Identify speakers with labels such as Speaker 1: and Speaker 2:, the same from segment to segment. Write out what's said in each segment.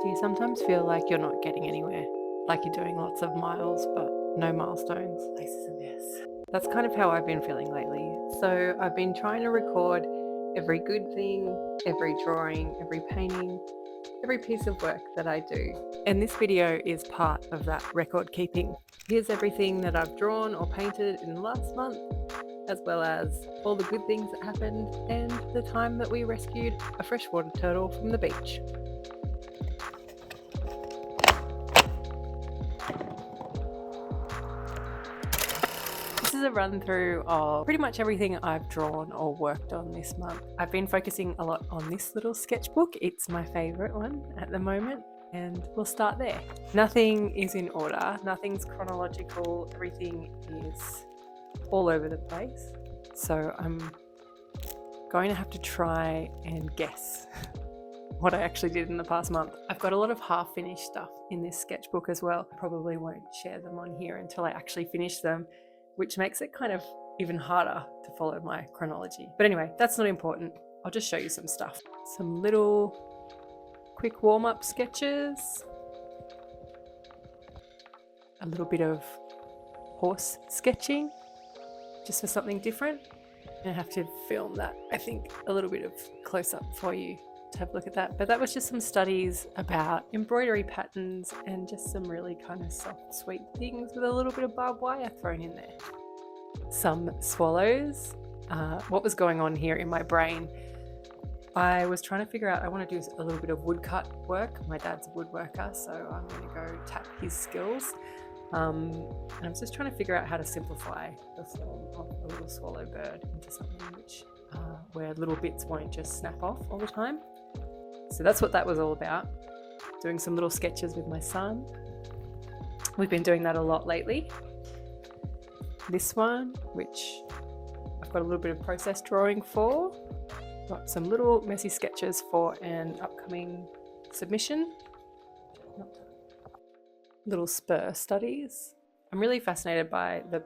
Speaker 1: Do you sometimes feel like you're not getting anywhere? Like you're doing lots of miles, but no milestones?
Speaker 2: Place is a mess.
Speaker 1: That's kind of how I've been feeling lately. So I've been trying to record every good thing, every drawing, every painting, every piece of work that I do. And this video is part of that record keeping. Here's everything that I've drawn or painted in the last month, as well as all the good things that happened and the time that we rescued a freshwater turtle from the beach. This is a run through of pretty much everything I've drawn or worked on this month. I've been focusing a lot on this little sketchbook. It's my favorite one at the moment, and we'll start there. Nothing is in order, nothing's chronological, everything is all over the place. So I'm going to have to try and guess what I actually did in the past month. I've got a lot of half-finished stuff in this sketchbook as well. I probably won't share them on here until I actually finish them, which makes it kind of even harder to follow my chronology. But anyway, that's not important. I'll just show you some stuff. Some little quick warm-up sketches. A little bit of horse sketching, just for something different. I have to film that, I think, a little bit of close-up for you to have a look at that. But that was just some studies about embroidery patterns and just some really kind of soft, sweet things with a little bit of barbed wire thrown in there. Some swallows. What was going on here in my brain? I was trying to figure out, I want to do a little bit of woodcut work. My dad's a woodworker, so I'm going to go tap his skills. And I was just trying to figure out how to simplify the form of a little swallow bird into something which where little bits won't just snap off all the time. So that's what that was all about. Doing some little sketches with my son. We've been doing that a lot lately. This one, which I've got a little bit of process drawing for. Got some little messy sketches for an upcoming submission. Little spur studies. I'm really fascinated by the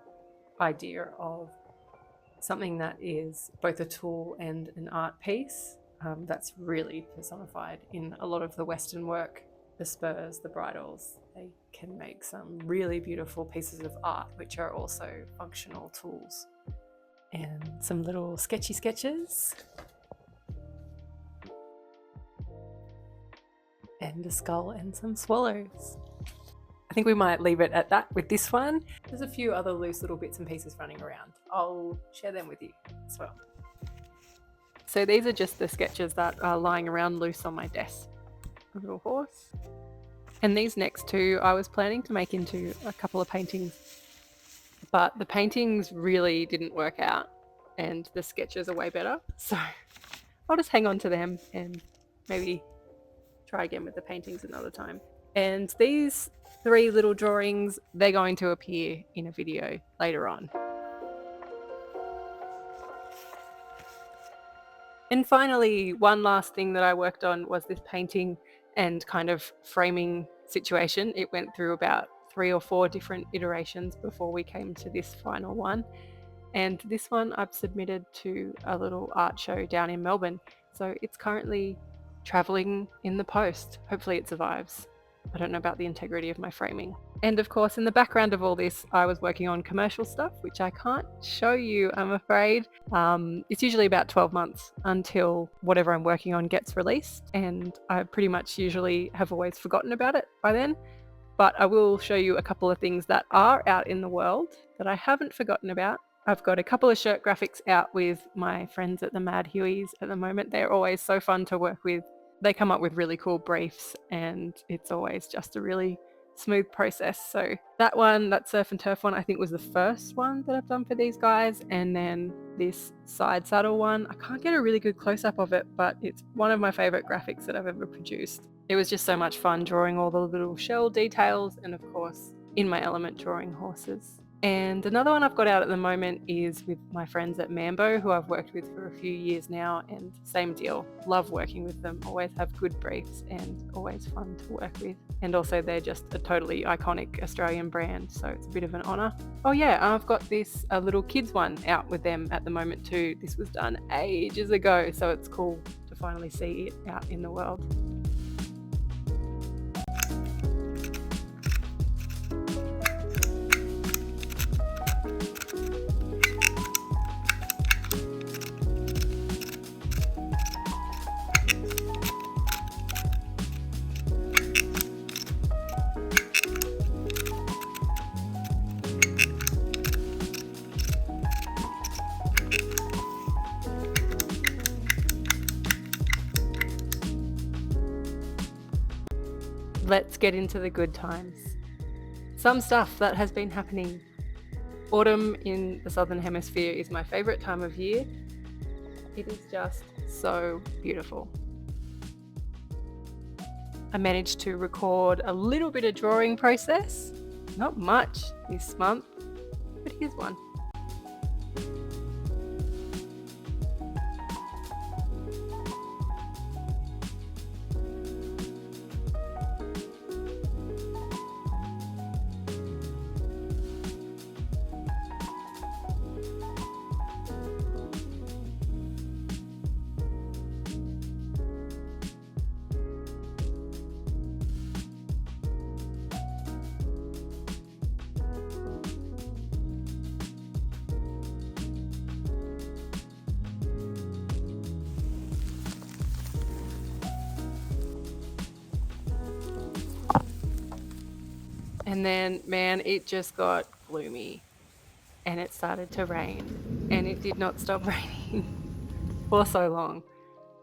Speaker 1: idea of something that is both a tool and an art piece. That's really personified in a lot of the Western work. The spurs, the bridles, they can make some really beautiful pieces of art, which are also functional tools. And some little sketchy sketches. And a skull and some swallows. I think we might leave it at that with this one. There's a few other loose little bits and pieces running around. I'll share them with you as well. So these are just the sketches that are lying around loose on my desk. A little horse. And these next two I was planning to make into a couple of paintings, but the paintings really didn't work out and the sketches are way better. So I'll just hang on to them and maybe try again with the paintings another time. And these three little drawings, they're going to appear in a video later on. And finally, one last thing that I worked on was this painting and kind of framing situation. It went through about 3 or 4 different iterations before we came to this final one. And this one I've submitted to a little art show down in Melbourne. So it's currently traveling in the post. Hopefully it survives. I don't know about the integrity of my framing. And of course, in the background of all this, I was working on commercial stuff, which I can't show you, I'm afraid. It's usually about 12 months until whatever I'm working on gets released. And I pretty much usually have always forgotten about it by then. But I will show you a couple of things that are out in the world that I haven't forgotten about. I've got a couple of shirt graphics out with my friends at the Mad Hueys at the moment. They're always so fun to work with. They come up with really cool briefs and it's always just a really smooth process. So that one, that surf and turf one, I think was the first one that I've done for these guys. And then this side saddle one, I can't get a really good close-up of it, but it's one of my favorite graphics that I've ever produced. It was just so much fun drawing all the little shell details and of course in my element drawing horses. And another one I've got out at the moment is with my friends at Mambo, who I've worked with for a few years now, and same deal. Love working with them, always have good briefs and always fun to work with. And also they're just a totally iconic Australian brand, so it's a bit of an honour. Oh yeah, I've got this little kids one out with them at the moment too. This was done ages ago, so it's cool to finally see it out in the world. let's get into the good times. Some stuff that has been happening. Autumn in the Southern Hemisphere is my favourite time of year. It is just so beautiful. I managed to record a little bit of drawing process. Not much this month, but here's one. And then, man, it just got gloomy and it started to rain, and it did not stop raining for so long.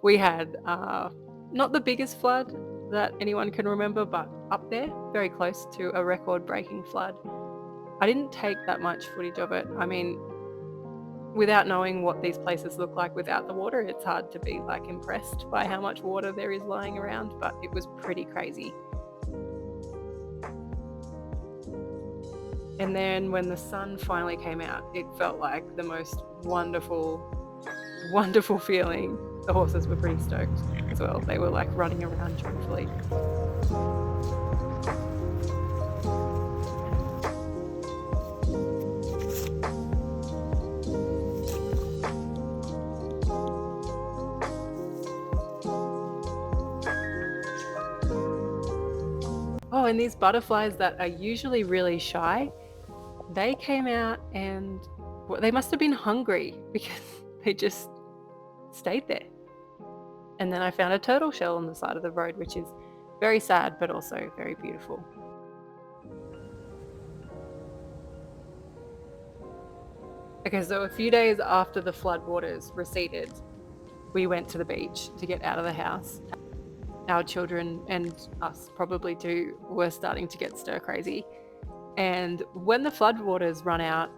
Speaker 1: We had not the biggest flood that anyone can remember, but up there, very close to a record-breaking flood. I didn't take that much footage of it. I mean, without knowing what these places look like without the water, it's hard to be like impressed by how much water there is lying around, but it was pretty crazy. And then when the sun finally came out, it felt like the most wonderful, wonderful feeling. The horses were pretty stoked as well. They were like running around joyfully. Oh, and these butterflies that are usually really shy, they came out and they must have been hungry because they just stayed there. And then I found a turtle shell on the side of the road, which is very sad, but also very beautiful. Okay, so a few days after the floodwaters receded, we went to the beach to get out of the house. Our children and us probably too were starting to get stir crazy. And when the floodwaters run out,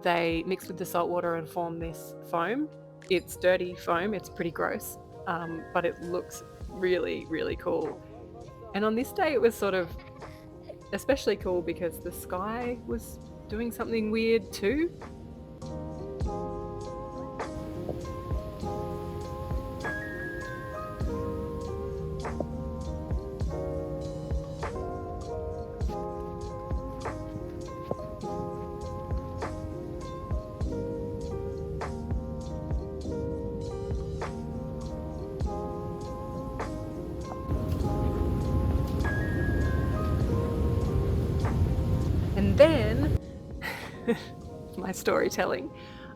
Speaker 1: they mix with the salt water and form this foam. It's dirty foam, it's pretty gross, but it looks really, really cool. And on this day, it was sort of especially cool because the sky was doing something weird too. And then, my storytelling,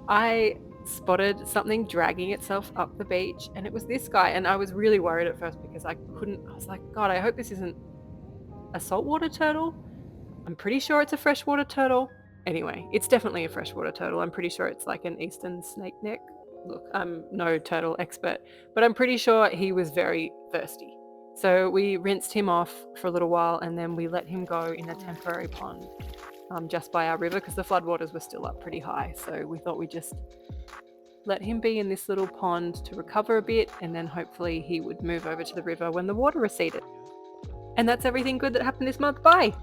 Speaker 1: I spotted something dragging itself up the beach, and it was this guy. And I was really worried at first because I was like, God, I hope this isn't a saltwater turtle. I'm pretty sure it's a freshwater turtle. Anyway, it's definitely a freshwater turtle. I'm pretty sure it's like an eastern snake neck. Look, I'm no turtle expert, but I'm pretty sure he was very thirsty. So we rinsed him off for a little while, and then we let him go in a temporary pond just by our river because the floodwaters were still up pretty high. So we thought we'd just let him be in this little pond to recover a bit, and then hopefully he would move over to the river when the water receded. And that's everything good that happened this month. Bye!